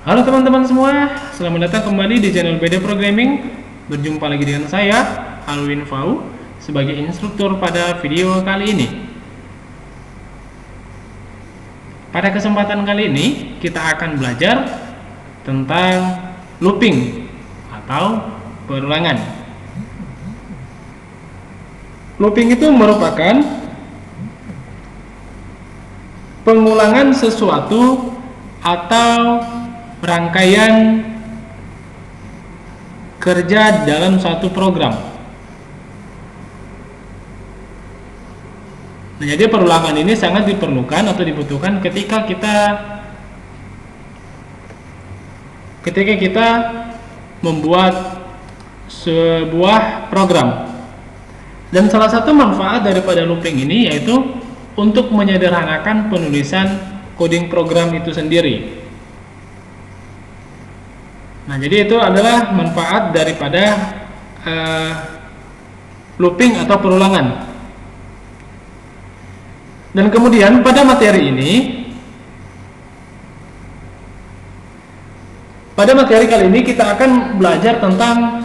Halo teman-teman semua, selamat datang kembali di channel BD Programming. Berjumpa lagi dengan saya, Alwin Fau, sebagai instruktur pada video kali ini. Pada kesempatan kali ini, kita akan belajar tentang looping atau perulangan. Looping itu merupakan pengulangan sesuatu atau rangkaian kerja dalam suatu program. Nah, jadi perulangan ini sangat diperlukan atau dibutuhkan ketika kita membuat sebuah program. Dan salah satu manfaat daripada looping ini yaitu untuk menyederhanakan penulisan coding program itu sendiri. Nah, jadi itu adalah manfaat daripada looping atau perulangan. Dan kemudian pada materi kali ini kita akan belajar tentang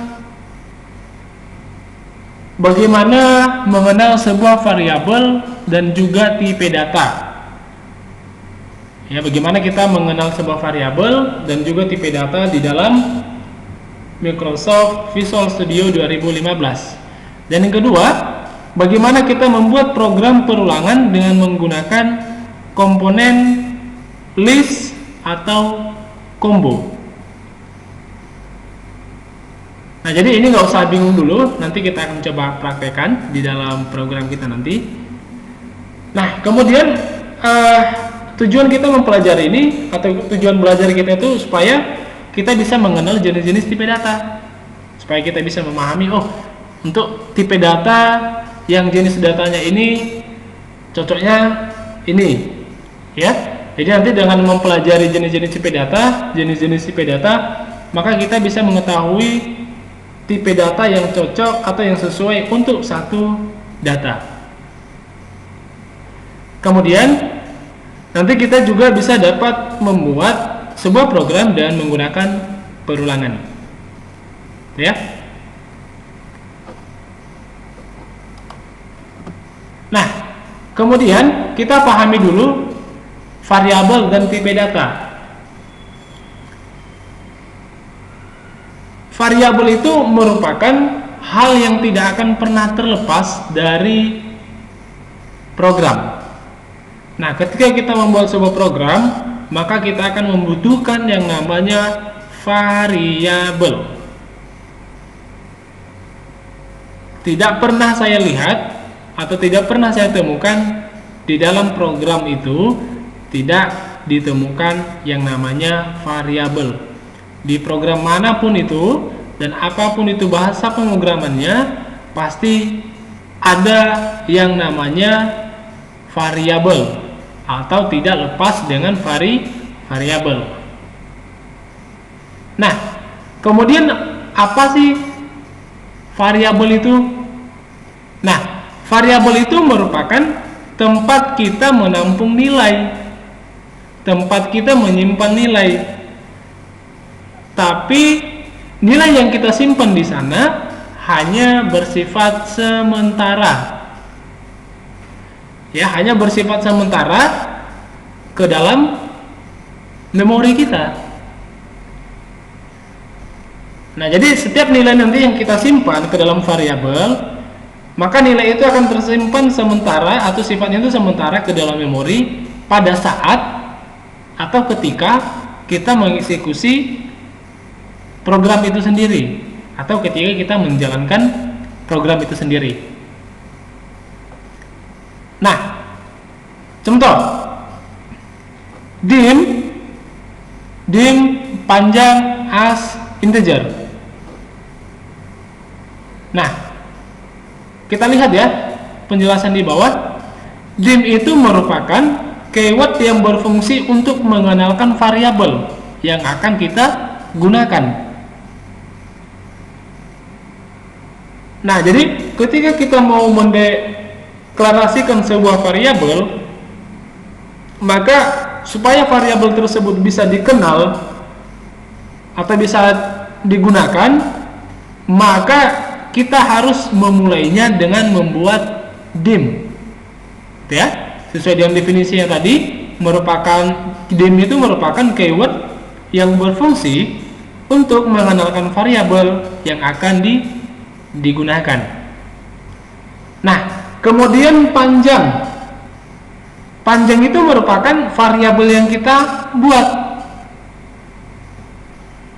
bagaimana mengenal sebuah variabel dan juga tipe data. Ya, bagaimana kita mengenal sebuah variabel dan juga tipe data di dalam Microsoft Visual Studio 2015. Dan yang kedua, bagaimana kita membuat program perulangan dengan menggunakan komponen list atau combo. Nah, jadi ini nggak usah bingung dulu, nanti kita akan coba praktekkan di dalam program kita nanti. Nah, kemudian tujuan kita mempelajari ini atau tujuan belajar kita itu supaya kita bisa mengenal jenis-jenis tipe data, supaya kita bisa memahami, oh, untuk tipe data yang jenis datanya ini cocoknya ini, ya. Jadi nanti dengan mempelajari jenis-jenis tipe data, maka kita bisa mengetahui tipe data yang cocok atau yang sesuai untuk satu data. Kemudian nanti kita juga bisa dapat membuat sebuah program dan menggunakan perulangan, ya. Nah, kemudian kita pahami dulu variabel dan tipe data. Variabel itu merupakan hal yang tidak akan pernah terlepas dari program. Nah, ketika kita membuat sebuah program, maka kita akan membutuhkan yang namanya variabel. Tidak pernah saya lihat atau tidak pernah saya temukan di dalam program itu tidak ditemukan yang namanya variabel. Di program manapun itu dan apapun itu bahasa pemrogramannya, pasti ada yang namanya variabel atau tidak lepas dengan variabel. Nah, kemudian apa sih variabel itu? Nah, variabel itu merupakan tempat kita menampung nilai, tempat kita menyimpan nilai. Tapi nilai yang kita simpan di sana hanya bersifat sementara. Ya, hanya bersifat sementara ke dalam memori kita. Nah, jadi setiap nilai nanti yang kita simpan ke dalam variabel, maka nilai itu akan tersimpan sementara atau sifatnya itu sementara ke dalam memori pada saat atau ketika kita mengeksekusi program itu sendiri atau ketika kita menjalankan program itu sendiri. Nah, contoh dim panjang as integer. Nah, kita lihat ya penjelasan di bawah. Dim itu merupakan keyword yang berfungsi untuk mengenalkan variabel yang akan kita gunakan. Nah, jadi ketika kita mau mendeklarasikan sebuah variabel, maka supaya variabel tersebut bisa dikenal, atau bisa digunakan, maka kita harus memulainya dengan membuat dim. Ya, sesuai dengan definisinya tadi, dim itu merupakan keyword yang berfungsi untuk mengenalkan variabel yang akan digunakan. Nah, kemudian panjang. Panjang itu merupakan variabel yang kita buat.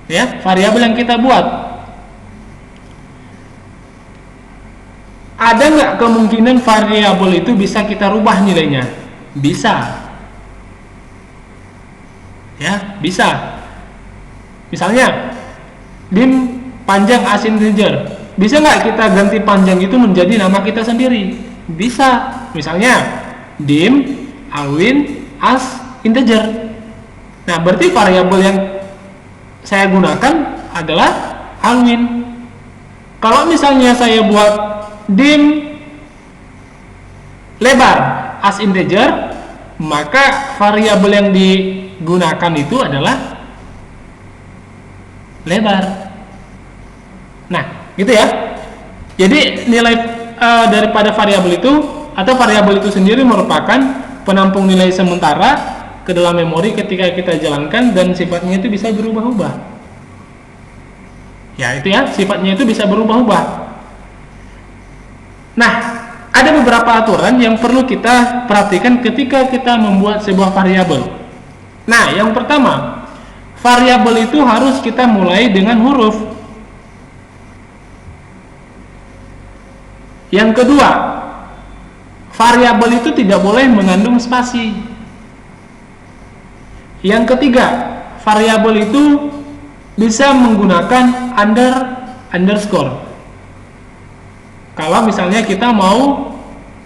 Ya, variabel yang kita buat. Ada nggak kemungkinan variabel itu bisa kita rubah nilainya? Bisa. Ya, bisa. Misalnya, dim panjang as integer. Bisa nggak kita ganti panjang itu menjadi nama kita sendiri? Bisa. Misalnya, dim Alwin as integer. Nah, berarti variabel yang saya gunakan adalah Alwin. Kalau misalnya saya buat dim lebar as integer, maka variabel yang digunakan itu adalah lebar. Nah, gitu ya. Jadi nilai daripada variabel itu atau variabel itu sendiri merupakan penampung nilai sementara ke dalam memori ketika kita jalankan, dan sifatnya itu bisa berubah-ubah. Ya, itu ya, sifatnya itu bisa berubah-ubah. Nah, ada beberapa aturan yang perlu kita perhatikan ketika kita membuat sebuah variabel. Nah, yang pertama, variabel itu harus kita mulai dengan huruf. Yang kedua, variabel itu tidak boleh mengandung spasi. Yang ketiga, variabel itu bisa menggunakan underscore. Kalau misalnya kita mau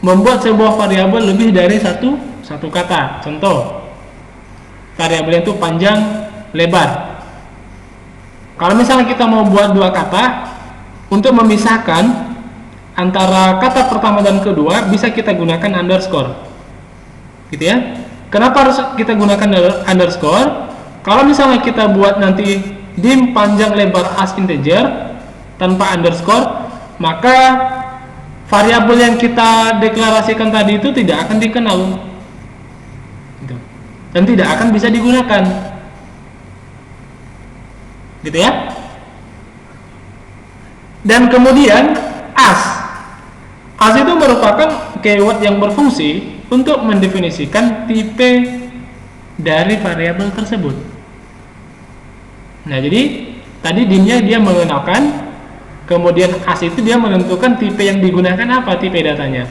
membuat sebuah variabel lebih dari satu kata. Contoh, variabel itu panjang, lebar. Kalau misalnya kita mau buat dua kata, untuk memisahkan antara kata pertama dan kedua bisa kita gunakan underscore, gitu ya. Kenapa harus kita gunakan underscore? Kalau misalnya kita buat nanti dim panjang lebar as integer tanpa underscore, maka variabel yang kita deklarasikan tadi itu tidak akan dikenal, gitu, dan tidak akan bisa digunakan, gitu ya. Dan kemudian as itu merupakan keyword yang berfungsi untuk mendefinisikan tipe dari variabel tersebut. Nah, jadi tadi dimnya dia mengenalkan, kemudian as itu dia menentukan tipe yang digunakan, apa tipe datanya,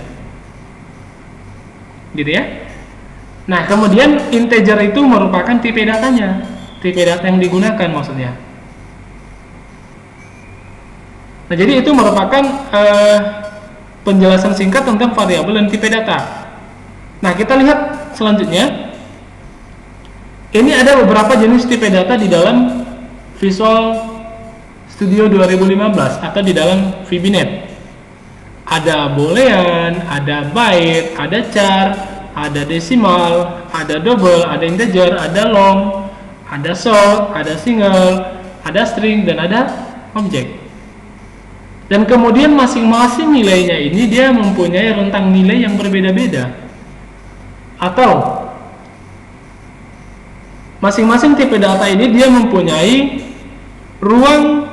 gitu ya. Nah, kemudian integer itu merupakan tipe datanya, tipe data yang digunakan maksudnya. Nah, jadi itu merupakan penjelasan singkat tentang variabel dan tipe data. Nah, kita lihat selanjutnya. Ini ada beberapa jenis tipe data di dalam Visual Studio 2015 atau di dalam VBNet. Ada boolean, ada byte, ada char, ada desimal, ada double, ada integer, ada long, ada short, ada single, ada string, dan ada objek. Dan kemudian masing-masing nilainya ini dia mempunyai rentang nilai yang berbeda-beda, atau masing-masing tipe data ini dia mempunyai ruang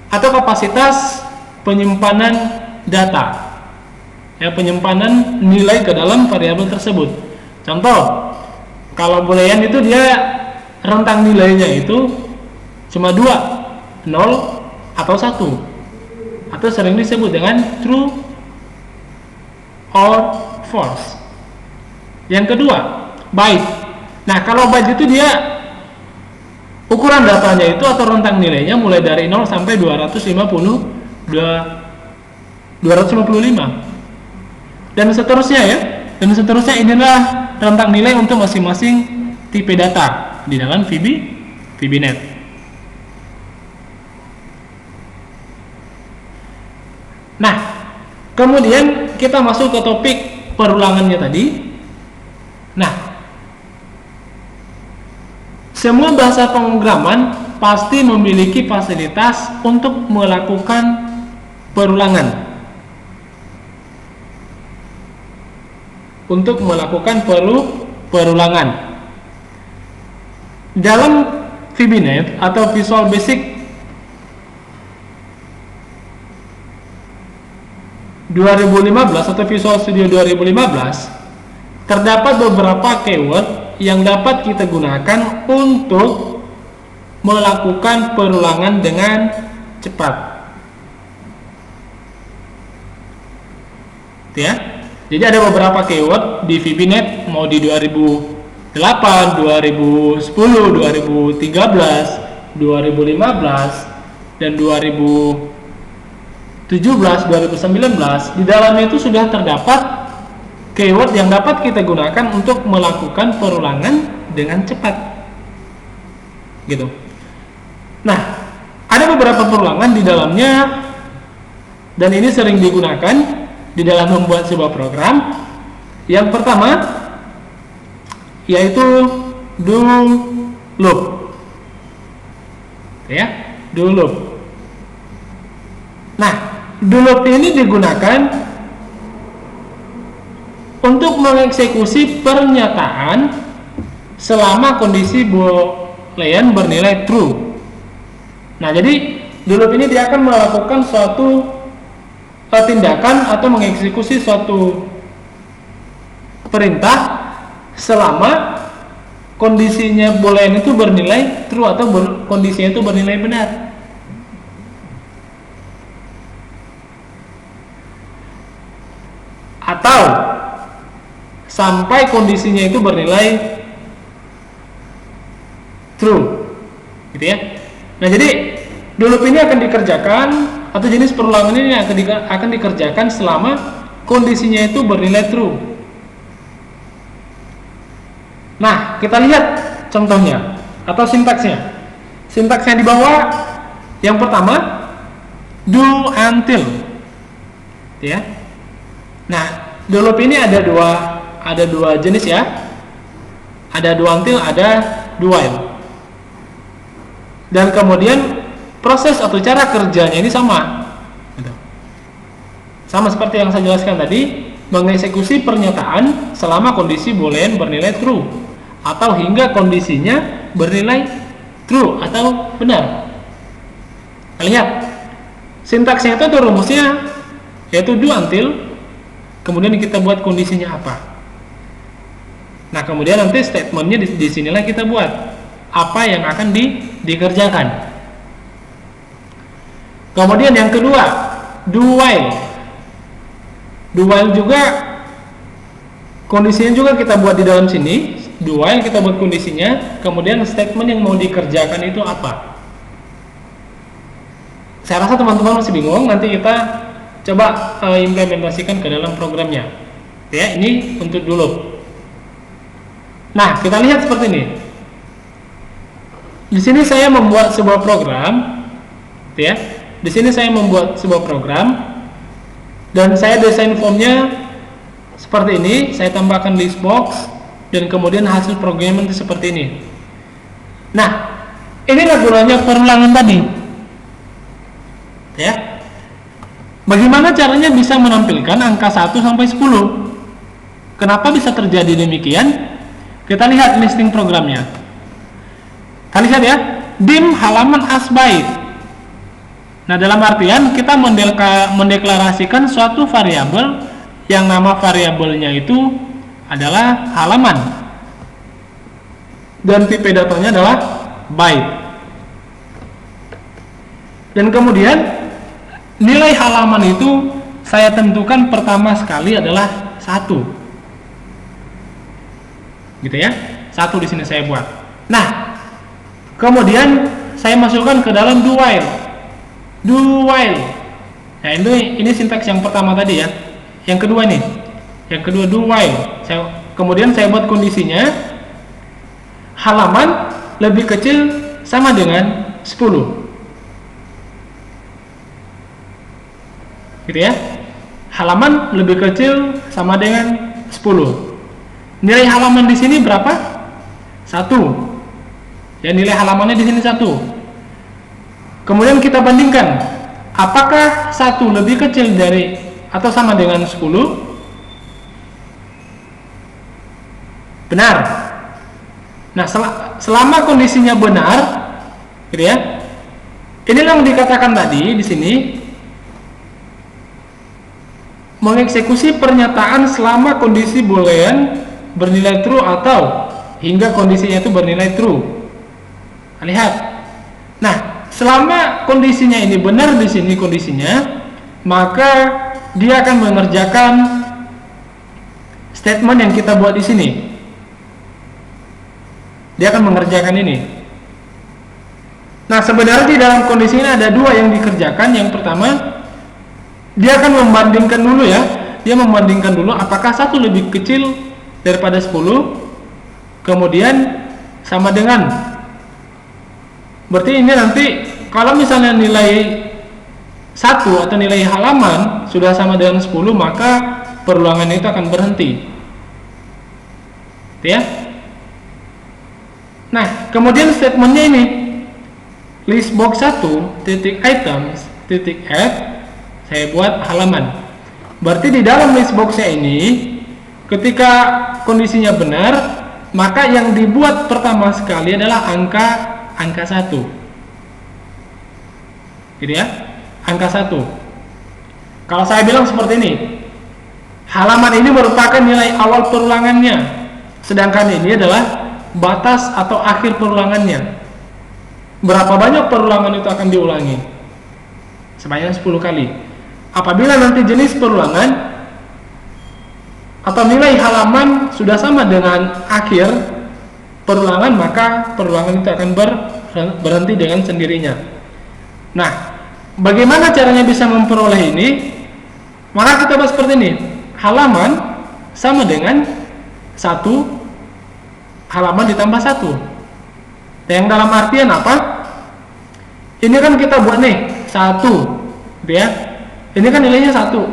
atau kapasitas penyimpanan data, ya, penyimpanan nilai ke dalam variabel tersebut. Contoh, kalau boolean itu dia rentang nilainya itu cuma 2, 0 atau 1, atau sering disebut dengan true or false. Yang kedua, byte. Nah, kalau byte itu dia ukuran datanya itu atau rentang nilainya mulai dari 0 sampai 255 dan seterusnya, ya. Dan seterusnya, inilah rentang nilai untuk masing-masing tipe data di dalam VBNet. Nah, kemudian kita masuk ke topik perulangannya tadi. Nah, semua bahasa pemrograman pasti memiliki fasilitas untuk melakukan perulangan. Untuk melakukan perulangan. Dalam VBNet atau Visual Basic 2015 atau Visual Studio 2015, terdapat beberapa keyword yang dapat kita gunakan untuk melakukan perulangan dengan cepat. Ya. Jadi ada beberapa keyword di VBNet, mau di 2008, 2010, 2013, 2015, dan 2017, 2019. Di dalamnya itu sudah terdapat keyword yang dapat kita gunakan untuk melakukan perulangan dengan cepat. Gitu. Nah, ada beberapa perulangan di dalamnya, dan ini sering digunakan di dalam membuat sebuah program. Yang pertama yaitu do loop, ya, do loop. Nah, do loop ini digunakan untuk mengeksekusi pernyataan selama kondisi boolean bernilai true. Nah, jadi do loop ini dia akan melakukan suatu tindakan atau mengeksekusi suatu perintah selama kondisinya boolean itu bernilai true atau kondisinya itu bernilai benar. Atau sampai kondisinya itu bernilai true, gitu ya. Nah, jadi do loop ini akan dikerjakan, atau jenis perulangan ini akan dikerjakan selama kondisinya itu bernilai true. Nah, kita lihat contohnya atau sintaksnya. Sintaksnya di bawah, yang pertama do until, ya. Nah, do loop ini ada dua jenis, ya. Ada do until, ada do while. Dan kemudian proses atau cara kerjanya ini sama, sama seperti yang saya jelaskan tadi, mengeksekusi pernyataan selama kondisi boolean bernilai true atau hingga kondisinya bernilai true atau benar. Lihat sintaksnya itu ada rumusnya, yaitu do until, kemudian kita buat kondisinya apa. Nah, kemudian nanti statementnya di sinilah kita buat apa yang akan dikerjakan. Kemudian yang kedua, do while. Do while juga kondisinya juga kita buat di dalam sini. Do while kita buat kondisinya, kemudian statement yang mau dikerjakan itu apa. Saya rasa teman-teman masih bingung, nanti kita coba implementasikan ke dalam programnya. Ya, ini untuk do loop. Nah, kita lihat seperti ini. Di sini saya membuat sebuah program, ya. Di sini saya membuat sebuah program dan saya desain formnya seperti ini. Saya tambahkan list box dan kemudian hasil programnya itu seperti ini. Nah, inilah gunanya perulangan tadi, ya. Bagaimana caranya bisa menampilkan angka 1 sampai 10? Kenapa bisa terjadi demikian? Kita lihat listing programnya. Kita lihat, ya, dim halaman as byte. Nah, dalam artian kita mendeklarasikan suatu variabel yang nama variabelnya itu adalah halaman dan tipe datanya adalah byte. Dan kemudian nilai halaman itu saya tentukan pertama sekali adalah 1, gitu ya. 1 di sini saya buat. Nah, kemudian saya masukkan ke dalam do while. Do while. Nah, ini sintaks yang pertama tadi, ya. Yang kedua nih. Yang kedua do while. Kemudian saya buat kondisinya halaman lebih kecil sama dengan 10. Gitu ya. Halaman lebih kecil sama dengan 10. Nilai halaman di sini berapa? 1. Ya, nilai halamannya di sini 1. Kemudian kita bandingkan, apakah 1 lebih kecil dari atau sama dengan 10? Benar. Nah, selama kondisinya benar, gitu ya. Inilah yang dikatakan tadi di sini, mengeksekusi pernyataan selama kondisi boolean bernilai true atau hingga kondisinya itu bernilai true. Lihat. Nah, selama kondisinya ini benar di sini kondisinya, maka dia akan mengerjakan statement yang kita buat di sini. Dia akan mengerjakan ini. Nah, sebenarnya di dalam kondisi ini ada 2 yang dikerjakan. Yang pertama, dia akan membandingkan dulu ya. Dia membandingkan dulu apakah 1 lebih kecil daripada 10, kemudian sama dengan. Berarti ini nanti kalau misalnya nilai 1 atau nilai halaman sudah sama dengan 10, maka perulangan itu akan berhenti. Ya. Nah, kemudian statementnya ini, list box 1 titik items titik add, saya buat halaman. Berarti di dalam list boxnya ini, ketika kondisinya benar, maka yang dibuat pertama sekali adalah angka 1, gitu ya, angka 1. Kalau saya bilang seperti ini, halaman ini merupakan nilai awal perulangannya, sedangkan ini adalah batas atau akhir perulangannya. Berapa banyak perulangan itu akan diulangi? Sebanyak 10 kali. Apabila nanti jenis perulangan atau nilai halaman sudah sama dengan akhir perulangan, maka perulangan itu akan berhenti dengan sendirinya. Nah, bagaimana caranya bisa memperoleh ini? Maka kita bahas seperti ini. Halaman sama dengan 1 halaman ditambah 1. Yang dalam artian apa? Ini kan kita buat nih 1, gitu ya. Ini kan nilainya 1.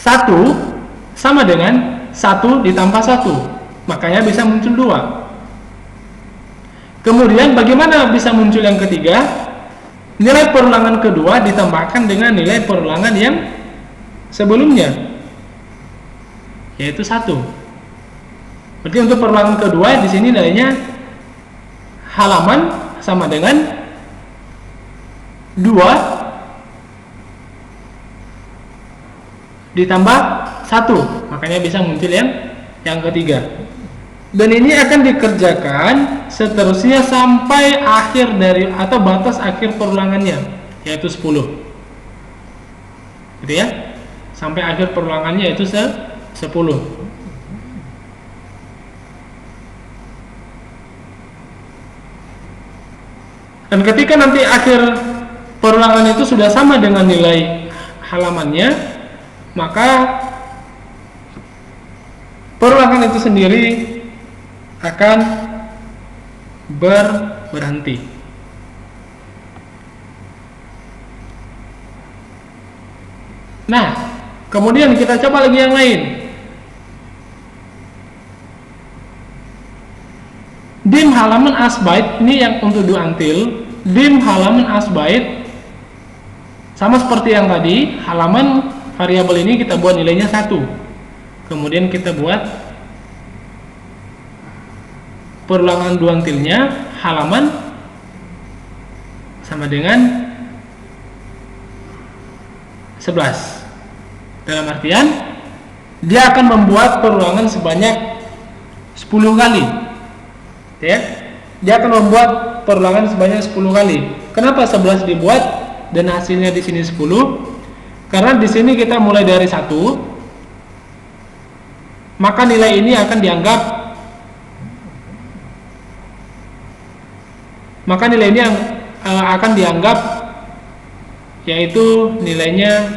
1 sama dengan 1 ditambah 1, makanya bisa muncul 2. Kemudian bagaimana bisa muncul yang ketiga? Nilai perulangan kedua ditambahkan dengan nilai perulangan yang sebelumnya, yaitu 1. Berarti untuk perulangan kedua di sini nilainya halaman sama dengan 2 ditambah 1, makanya bisa muncul yang ketiga. Dan ini akan dikerjakan seterusnya sampai akhir dari atau batas akhir perulangannya, yaitu 10. Gitu ya. Sampai akhir perulangannya yaitu 10. Dan ketika nanti akhir perulangan itu sudah sama dengan nilai halamannya, maka perulangan itu sendiri akan berhenti. Nah, kemudian kita coba lagi yang lain. Dim halaman asbait, ini yang untuk do until. Dim halaman asbait sama seperti yang tadi, halaman variabel ini kita buat nilainya 1. Kemudian kita buat perulangan do until-nya, halaman sama dengan 11. Dalam artian dia akan membuat perulangan sebanyak 10 kali. Ya, dia akan membuat perulangan sebanyak 10 kali. Kenapa 11 dibuat dan hasilnya di sini 10? Karena di sini kita mulai dari 1, maka nilai ini akan dianggap yaitu nilainya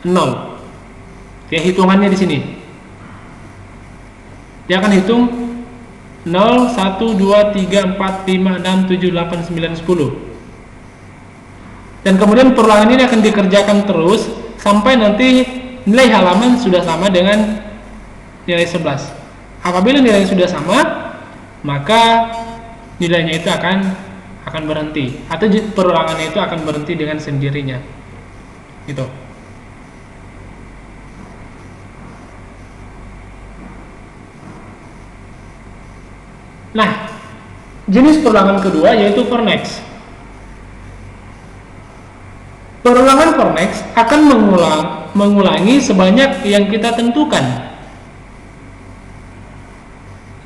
0. Ya, hitungannya di sini. Dia akan hitung 0, 1, 2, 3, 4, 5, 6, 7, 8, 9, 10. Dan kemudian perulangan ini akan dikerjakan terus sampai nanti nilai halaman sudah sama dengan nilai 11. Apabila nilainya sudah sama, maka nilainya itu akan berhenti, atau perulangannya itu akan berhenti dengan sendirinya. Gitu. Nah, jenis perulangan kedua yaitu for next. Perulangan for next akan mengulangi sebanyak yang kita tentukan.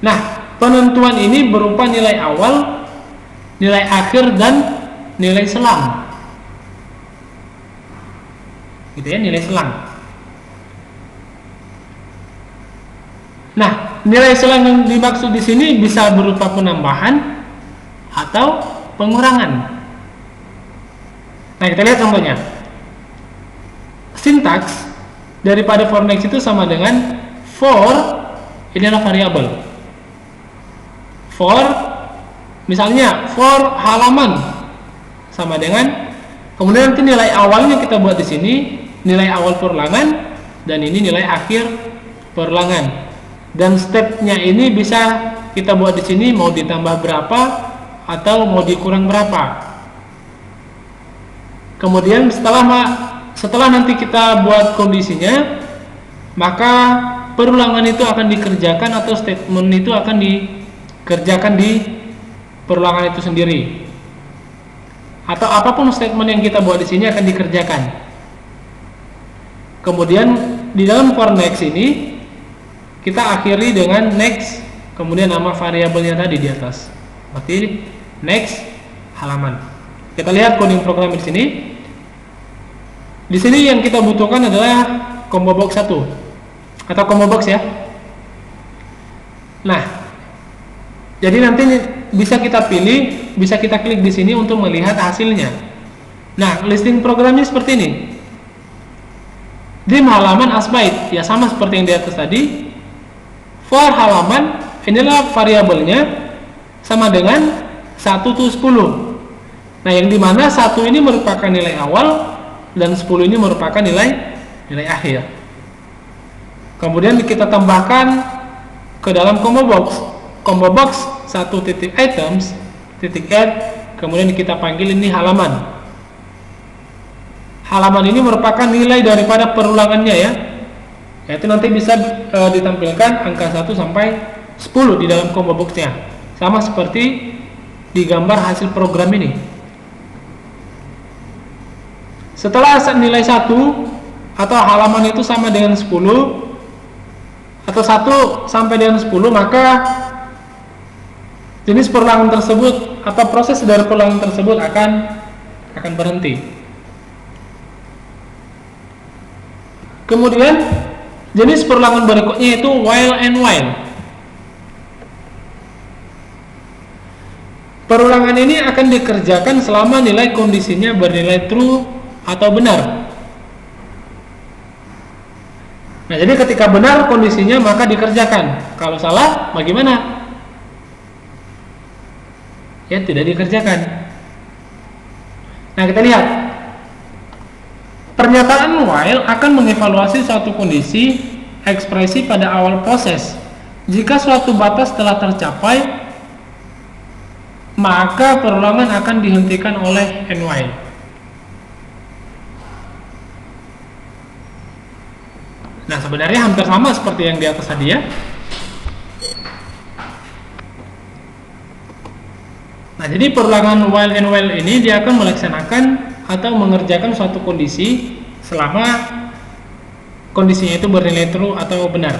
Nah, penentuan ini berupa nilai awal, nilai akhir, dan nilai selang. Gitu ya, nilai selang. Nah, nilai selang yang dimaksud di sini bisa berupa penambahan atau pengurangan. Nah, kita lihat contohnya. Sintaks daripada for next itu sama dengan for, ini adalah variabel. For, misalnya for halaman sama dengan, kemudian nanti nilai awalnya kita buat di sini, nilai awal perulangan, dan ini nilai akhir perulangan. Dan stepnya ini bisa kita buat di sini mau ditambah berapa atau mau dikurang berapa. Kemudian setelah nanti kita buat kondisinya, maka perulangan itu akan dikerjakan atau statement itu akan dikerjakan di perulangan itu sendiri. Atau apapun statement yang kita buat di sini akan dikerjakan. Kemudian di dalam for next ini kita akhiri dengan next, kemudian nama variabelnya tadi di atas. Berarti next halaman. Kita lihat coding program di sini. Di sini yang kita butuhkan adalah combo box 1 atau combo box ya. Nah, jadi nanti bisa kita pilih, bisa kita klik di sini untuk melihat hasilnya. Nah, listing programnya seperti ini. Dim halaman asbyte, ya sama seperti yang di atas tadi. For halaman, inilah variabelnya sama dengan 1 to 10. Nah, yang dimana 1 ini merupakan nilai awal dan 10 ini merupakan nilai akhir. Kemudian kita tambahkan ke dalam combo box. Combo box 1.items .add, kemudian kita panggil ini halaman. Halaman ini merupakan nilai daripada perulangannya ya. Yaitu nanti bisa ditampilkan angka 1 sampai 10 di dalam combo boxnya. Sama seperti di gambar hasil program ini. Setelah nilai 1 atau halaman itu sama dengan 10 atau 1 sampai dengan 10, maka jenis perulangan tersebut atau proses dari perulangan tersebut akan berhenti. Kemudian jenis perulangan berikutnya itu while and while. Perulangan ini akan dikerjakan selama nilai kondisinya bernilai true atau benar. Nah, jadi ketika benar kondisinya maka dikerjakan. Kalau salah bagaimana? Ya, tidak dikerjakan. Nah, kita lihat. Pernyataan while akan mengevaluasi suatu kondisi ekspresi pada awal proses. Jika suatu batas telah tercapai, maka perulangan akan dihentikan oleh and while. Nah, sebenarnya hampir sama seperti yang di atas tadi ya. Nah, jadi perulangan while and while ini dia akan melaksanakan atau mengerjakan suatu kondisi selama kondisinya itu bernilai true atau benar.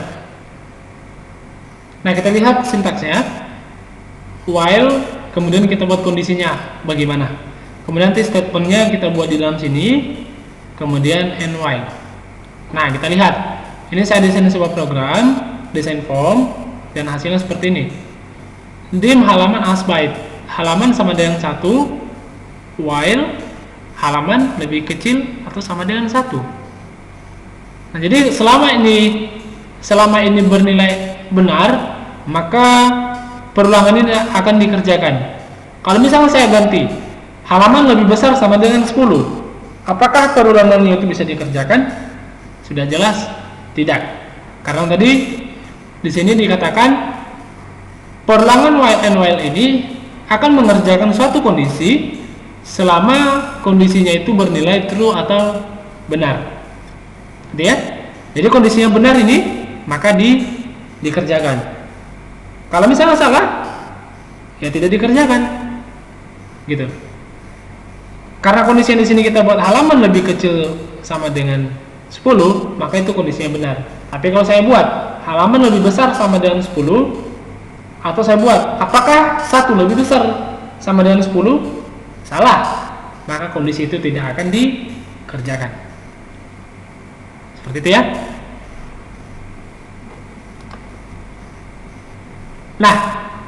Nah, kita lihat sintaksnya. While, kemudian kita buat kondisinya bagaimana. Kemudian nanti statementnya kita buat di dalam sini. Kemudian and while. Nah, kita lihat. Ini saya desain sebuah program, desain form, dan hasilnya seperti ini. Dim halaman asbyte. Halaman sama dengan 1, while halaman lebih kecil atau sama dengan 1. Nah, jadi selama ini bernilai benar, maka perulangan ini akan dikerjakan. Kalau misalnya saya ganti halaman lebih besar sama dengan 10, apakah perulangannya itu bisa dikerjakan? Sudah jelas tidak, karena tadi di sini dikatakan perulangan while and while ini akan mengerjakan suatu kondisi selama kondisinya itu bernilai true atau benar. Gitu ya. Jadi kondisinya benar ini maka dikerjakan. Kalau misalnya salah, ya tidak dikerjakan. Gitu. Karena kondisi yang di sini kita buat halaman lebih kecil sama dengan 10, maka itu kondisinya benar. Tapi kalau saya buat halaman lebih besar sama dengan 10, atau saya buat apakah 1 lebih besar sama dengan 10, salah, maka kondisi itu tidak akan dikerjakan. Seperti itu ya. Nah,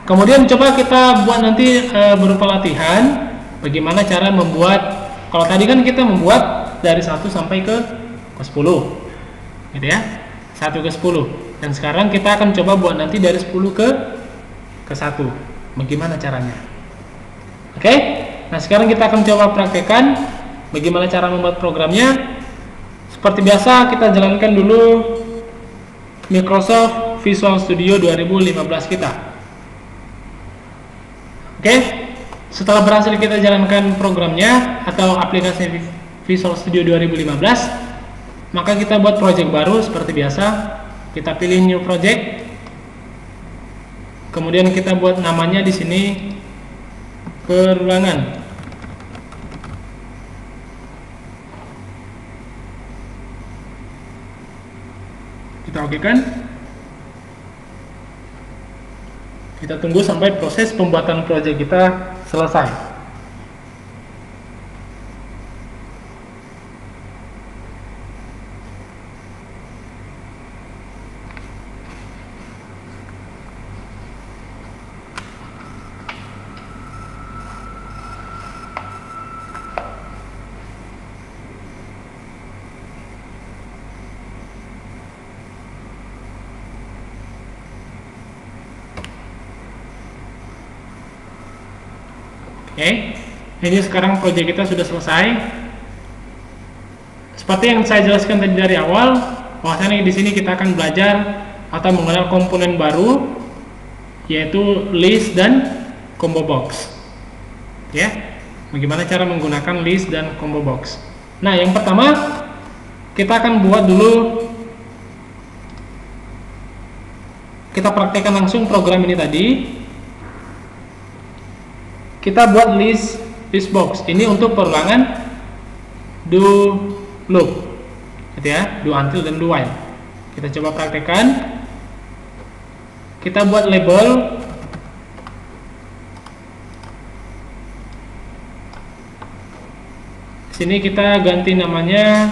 kemudian coba kita buat nanti berupa latihan bagaimana cara membuat. Kalau tadi kan kita membuat dari 1 sampai ke 10, gitu ya, 1 ke 10. Dan sekarang kita akan coba buat nanti dari 10 ke 1. Bagaimana caranya? Oke? Nah, sekarang kita akan coba praktekkan bagaimana cara membuat programnya. Seperti biasa kita jalankan dulu Microsoft Visual Studio 2015 kita. Oke? Setelah berhasil kita jalankan programnya atau aplikasi Visual Studio 2015, maka kita buat project baru seperti biasa. Kita pilih new project. Kemudian kita buat namanya di sini perulangan. Kita okekan. Kita tunggu sampai proses pembuatan project kita selesai. Oke, ini sekarang proyek kita sudah selesai. Seperti yang saya jelaskan tadi dari awal, bahwasanya di sini kita akan belajar atau mengenal komponen baru, yaitu list dan combo box. Ya, bagaimana cara menggunakan list dan combo box? Nah, yang pertama kita akan buat dulu. Kita praktekkan langsung program ini tadi. Kita buat list box ini untuk perulangan do loop, gitu ya, do until dan do while. Kita coba praktekkan. Kita buat label. Sini kita ganti namanya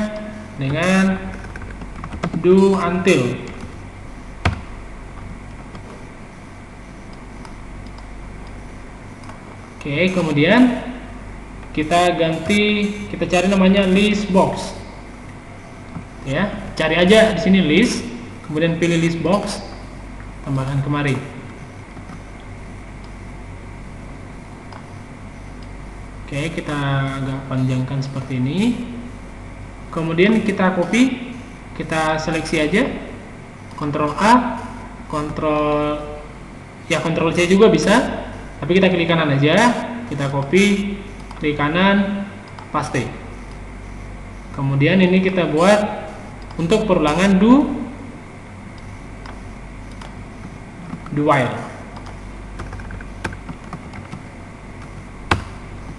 dengan do until. Oke, kemudian kita ganti, kita cari namanya list box. Ya, cari aja di sini list, kemudian pilih list box, tambahkan kemari. Oke, kita agak panjangkan seperti ini. Kemudian kita copy, kita seleksi aja, Ctrl A, Ctrl C juga bisa. Tapi kita klik kanan aja, kita copy, klik kanan, paste. Kemudian ini kita buat untuk perulangan do while.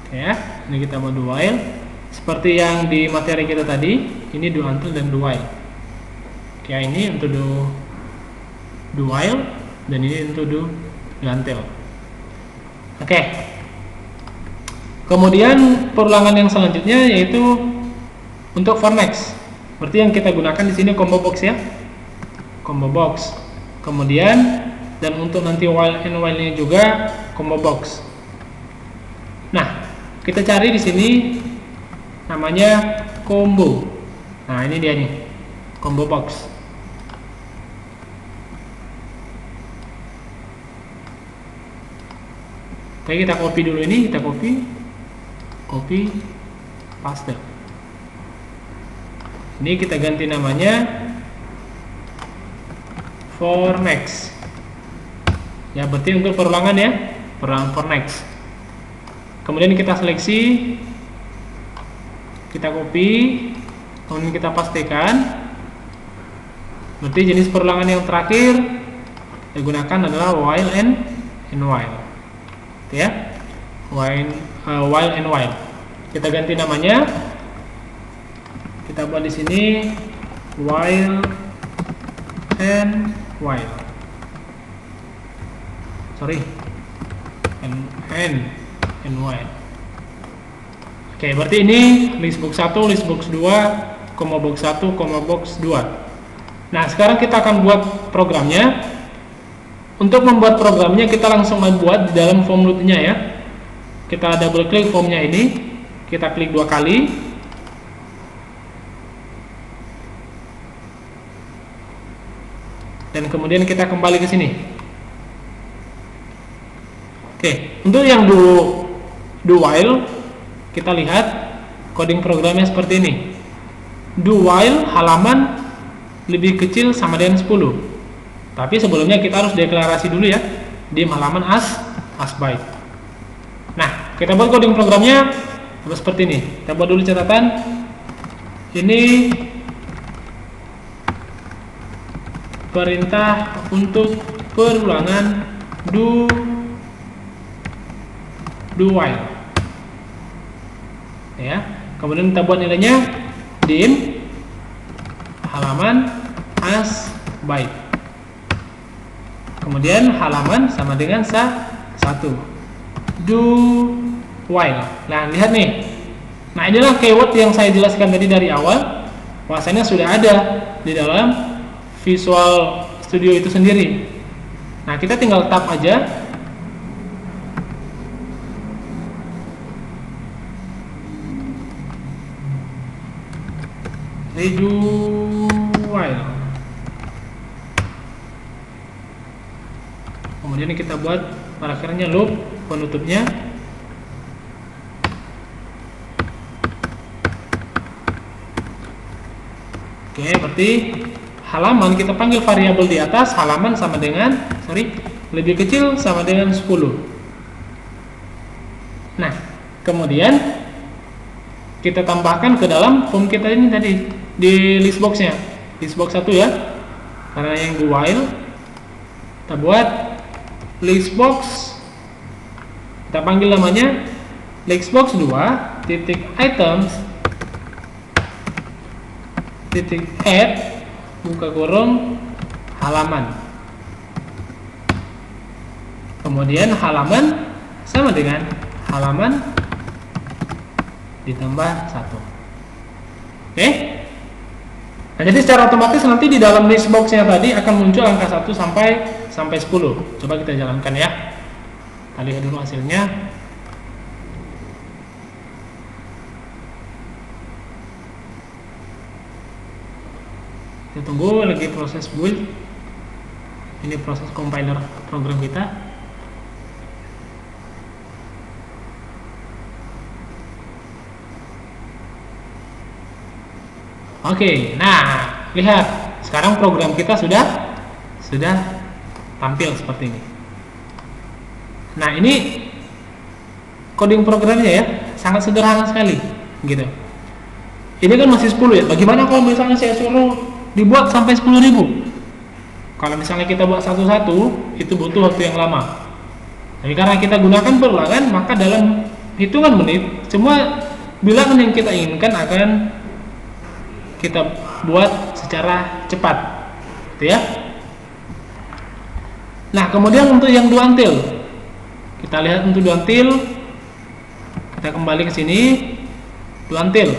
Oke ya, ini kita buat do while. Seperti yang di materi kita tadi, ini do until dan do while. Oke, ini untuk do while dan ini untuk do until. Oke. Kemudian perulangan yang selanjutnya yaitu untuk for next. Seperti yang kita gunakan di sini combo box ya. Combo box. Kemudian dan untuk nanti while and while-nya juga combo box. Nah, kita cari di sini namanya combo. Nah, ini dia nih. Combo box. Oke, kita copy dulu ini, kita copy, paste. Ini kita ganti namanya for next. Ya, berarti untuk perulangan ya, perulangan for next. Kemudian kita seleksi, kita copy, kemudian kita pastikan. Berarti jenis perulangan yang terakhir digunakan adalah while and while. Gitu ya, while and while. Kita ganti namanya. Kita buat di sini while and while. Sorry, and while. Oke, berarti ini list box 1, list box 2, koma box 1, koma box 2. Nah, sekarang kita akan buat programnya. Untuk membuat programnya kita langsung buat di dalam form load-nya ya. Kita double klik formnya ini, kita klik 2 kali. Dan kemudian kita kembali ke sini. Oke, untuk yang do while, kita lihat coding programnya seperti ini. Do while halaman lebih kecil sama dengan 10. Tapi sebelumnya kita harus deklarasi dulu ya, dim halaman as byte. Nah, kita buat coding programnya seperti ini. Kita buat dulu catatan. Ini perintah untuk perulangan do while. Ya, kemudian kita buat nilainya dim halaman as byte. Kemudian halaman sama dengan 1. Do while. Nah, lihat nih. Nah, inilah keyword yang saya jelaskan tadi dari awal. Bahwasanya sudah ada di dalam Visual Studio itu sendiri. Nah, kita tinggal tap aja. Redo while. Kemudian kita buat parameternya loop, penutupnya. Oke, berarti halaman kita panggil variabel di atas, halaman sama dengan lebih kecil sama dengan 10. Nah, kemudian kita tambahkan ke dalam form kita ini tadi di list boxnya, list box 1 ya, karena yang do while. Kita buat list box, kita panggil namanya list box 2 titik items titik add buka kurung halaman. Kemudian halaman sama dengan halaman ditambah 1. Oke. Nah, jadi secara otomatis nanti di dalam list box-nya tadi akan muncul angka 1 sampai 10. Coba kita jalankan ya. Kita lihat dulu hasilnya. Kita tunggu lagi proses build. Ini proses compiler program kita. Oke, nah lihat sekarang program kita sudah tampil seperti ini. Nah, ini coding programnya ya, sangat sederhana sekali gitu. Ini kan masih 10 ya. Bagaimana kalau misalnya saya suruh dibuat sampai 10.000? Kalau misalnya kita buat satu-satu, itu butuh waktu yang lama. Tapi karena kita gunakan perulangan, maka dalam hitungan menit semua bilangan yang kita inginkan akan kita buat secara cepat, gitu ya. Nah, kemudian untuk yang do until, kita lihat untuk do until, kita kembali ke sini, do until.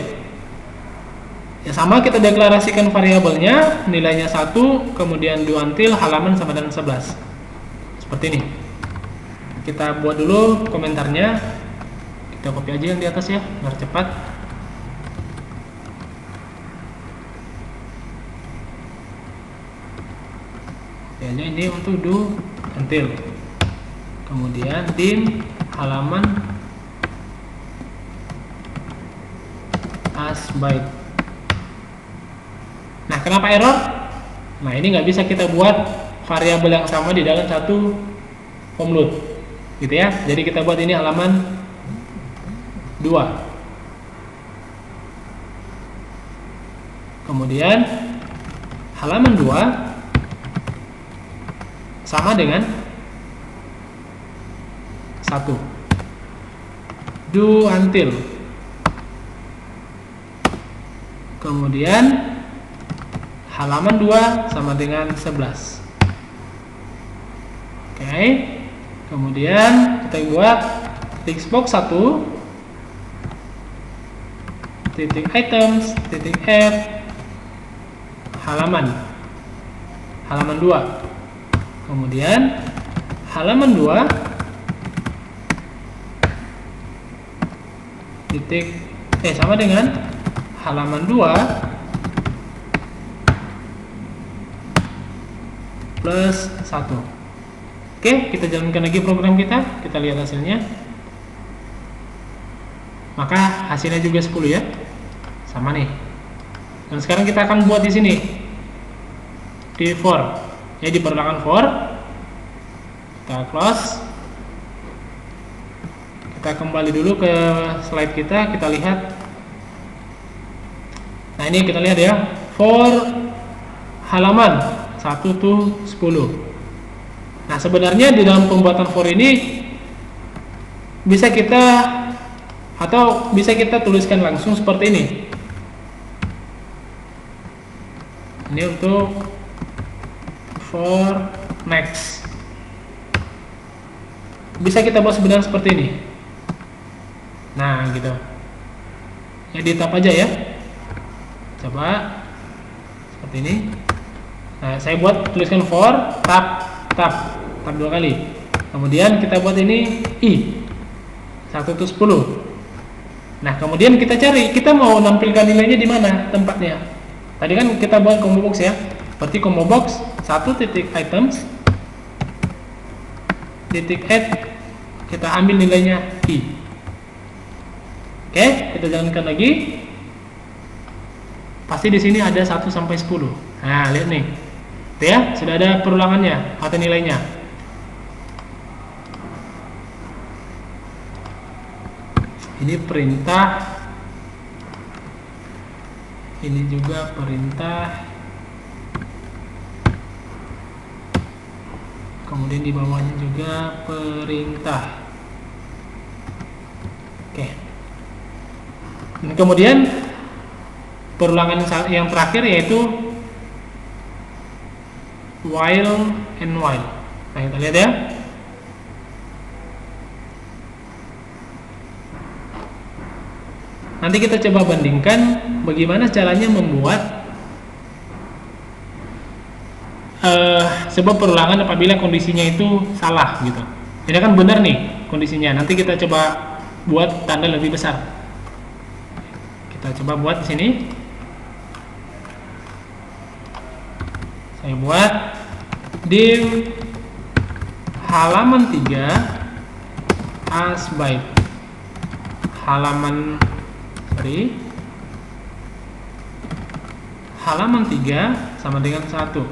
Ya sama, kita deklarasikan variabelnya, nilainya 1, kemudian do until halaman sama dengan 11. Seperti ini. Kita buat dulu komentarnya. Kita copy aja yang di atas ya, biar cepat. Ini untuk do until, kemudian dim halaman as byte. Nah, kenapa error? Nah, ini nggak bisa kita buat variabel yang sama di dalam satu form loop, gitu ya. Jadi kita buat ini halaman 2. Kemudian halaman 2 sama dengan 1. Do until. Kemudian halaman 2 sama dengan 11. Oke. Kemudian kita buat text box 1 titik items titik add halaman 2. Kemudian halaman 2 titik sama dengan halaman 2 plus 1. Oke, kita jalankan lagi program kita lihat hasilnya. Maka hasilnya juga 10 ya. Sama nih. Dan sekarang kita akan buat di sini di for. Ya, di perlahan for. Kita close. Kita kembali dulu ke slide kita lihat. Nah, ini kita lihat ya, for halaman 1 to 10. Nah, sebenarnya di dalam pembuatan for ini bisa kita tuliskan langsung seperti ini. Ini untuk for next. Bisa kita buat sebenarnya seperti ini. Nah, gitu. Ya, di tab aja ya. Coba seperti ini. Nah, saya buat tuliskan for tab 2 kali. Kemudian kita buat ini i 1 to 10. Nah, kemudian kita cari, kita mau nampilkan nilainya di mana tempatnya. Tadi kan kita buat combo box ya. Berarti combo box 1 titik items titik add, kita ambil nilainya i. Oke, kita jalankan lagi. Pasti di sini ada 1 sampai 10. Nah, lihat nih. Tuh ya, sudah ada perulangannya atau nilainya. Ini perintah. Ini juga perintah. Kemudian di bawahnya juga perintah. Oke. Dan kemudian perulangan yang terakhir yaitu while and while. Nah, kita lihat ya. Nanti kita coba bandingkan bagaimana caranya membuat sebuah perulangan apabila kondisinya itu salah gitu. Ini kan benar nih kondisinya. Nanti kita coba buat tanda lebih besar. Kita coba buat di sini. Saya buat div halaman 3 as byte. Halaman 3 sama dengan 1.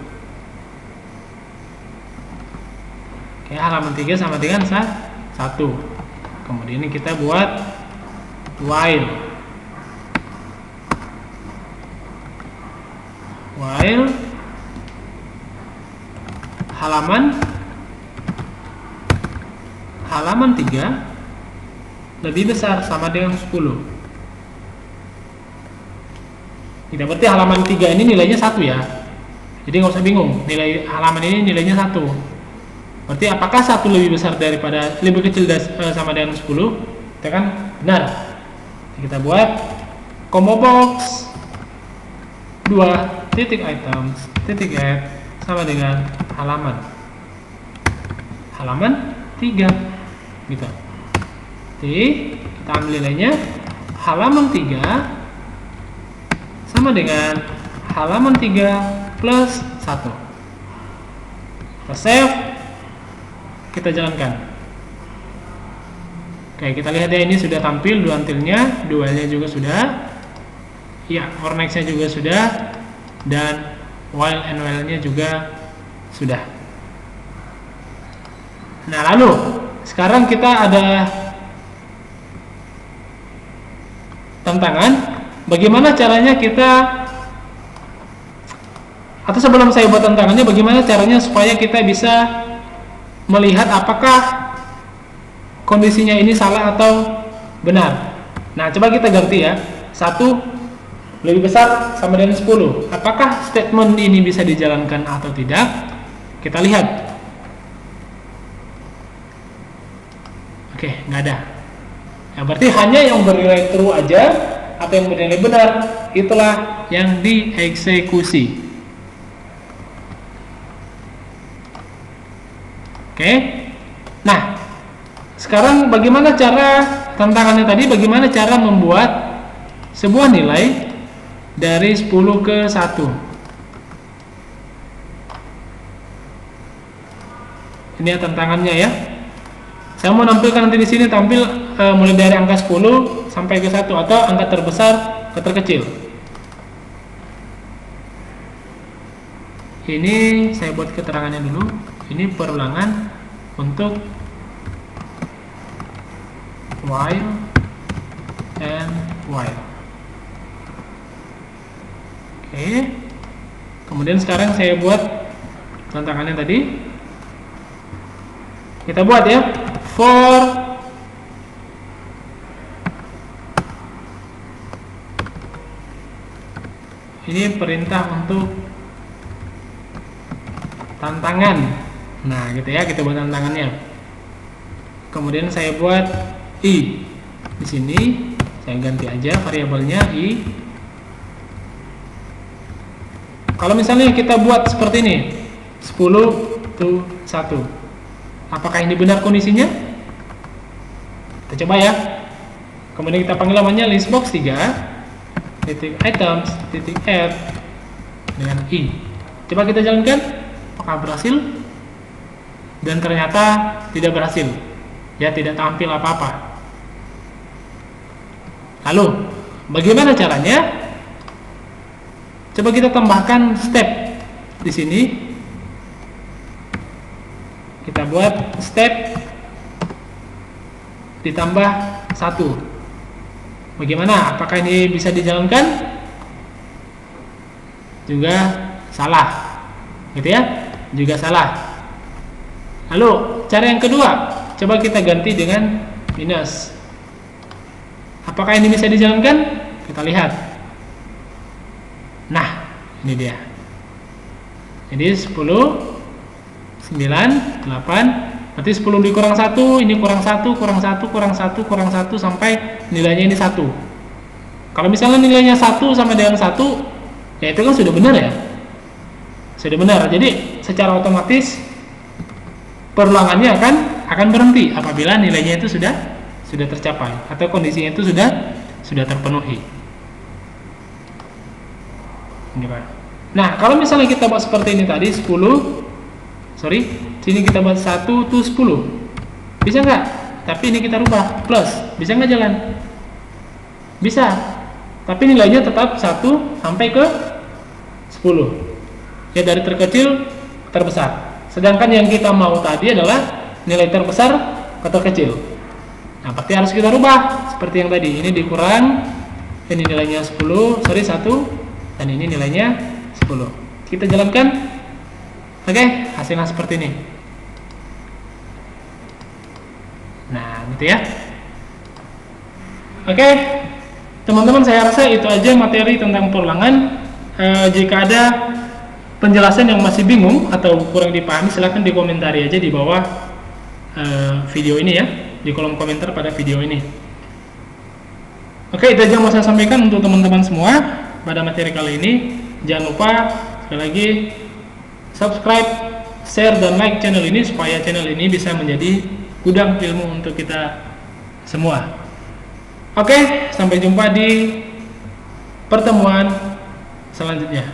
Oke, halaman 3 sama dengan 1. Kemudian kita buat while halaman 3 lebih besar sama dengan 10. Tidak, berarti halaman 3 ini nilainya 1 ya. Jadi nggak usah bingung, nilai halaman ini nilainya 1. Berarti apakah 1 lebih besar daripada, lebih kecil sama dengan 10? Kita kan benar. Jadi kita buat combo box 2 titik items titik add sama dengan halaman 3 gitu. Jadi kita ambil nilainya halaman 3 sama dengan halaman 3 plus 1. Kita save, kita jalankan. Oke, kita lihat ya, ini sudah tampil do until-nya, do while-nya juga sudah. Ya, for next-nya juga sudah, dan while and while-nya juga sudah. Nah, lalu sekarang kita ada tantangan. Bagaimana caranya kita, atau sebelum saya buat tantangannya, bagaimana caranya supaya kita bisa melihat apakah kondisinya ini salah atau benar. Nah, coba kita ganti ya. 1 lebih besar sama dengan 10. Apakah statement ini bisa dijalankan atau tidak? Kita lihat. Oke, nggak ada. Ya, berarti hanya yang bernilai true aja atau yang bernilai benar, itulah yang dieksekusi. Oke. Nah, sekarang bagaimana cara, tantangannya tadi bagaimana cara membuat sebuah nilai dari 10 ke 1. Ini ya tantangannya ya. Saya mau nampilkan nanti di sini tampil mulai dari angka 10 sampai ke 1 atau angka terbesar ke terkecil. Ini saya buat keterangannya dulu. Ini perulangan untuk while and while. Oke. Kemudian sekarang saya buat tantangannya tadi. Kita buat ya. For ini perintah untuk tantangan. Nah, gitu ya, kita buat tantangannya. Kemudian saya buat i. Di sini saya ganti aja variabelnya i. Kalau misalnya kita buat seperti ini, 10 to 1. Apakah ini benar kondisinya? Kita coba ya. Kemudian kita panggil namanya listbox 3 titik items titik add dengan i. Coba kita jalankan. Apakah berhasil? Dan ternyata tidak berhasil. Ya, tidak tampil apa-apa. Lalu, bagaimana caranya? Coba kita tambahkan step di sini. Kita buat step ditambah 1. Bagaimana? Apakah ini bisa dijalankan? Juga salah. Gitu ya? Juga salah. Lalu, cara yang kedua, coba kita ganti dengan minus. Apakah ini bisa dijalankan? Kita lihat. Nah, ini dia. Jadi 10 9 8. Berarti 10 dikurang 1, ini kurang 1, kurang 1, kurang 1, kurang 1 sampai nilainya ini 1. Kalau misalnya nilainya 1 sama dengan 1, ya itu kan sudah benar ya. Sudah benar. Jadi secara otomatis perulangannya akan berhenti apabila nilainya itu sudah tercapai atau kondisinya itu sudah terpenuhi. Nah, kalau misalnya kita buat seperti ini tadi 10, sini kita buat 1 to 10. Bisa nggak? Tapi ini kita rubah plus. Bisa nggak jalan? Bisa. Tapi nilainya tetap 1 sampai ke 10. Ya, dari terkecil ke terbesar. Sedangkan yang kita mau tadi adalah nilai terbesar ke terkecil. Nah, berarti harus kita rubah seperti yang tadi. Ini dikurang, ini nilainya 1, dan ini nilainya 10. Kita jalankan. Oke, hasilnya seperti ini. Nah, gitu ya. Oke, teman-teman, saya rasa itu aja materi tentang perulangan. Jika ada penjelasan yang masih bingung atau kurang dipahami, silahkan dikomentari aja di bawah video ini ya, di kolom komentar pada video ini. Oke, itu aja yang mau saya sampaikan untuk teman-teman semua pada materi kali ini. Jangan lupa sekali lagi subscribe, share, dan like channel ini supaya channel ini bisa menjadi gudang ilmu untuk kita semua. Oke, sampai jumpa di pertemuan selanjutnya.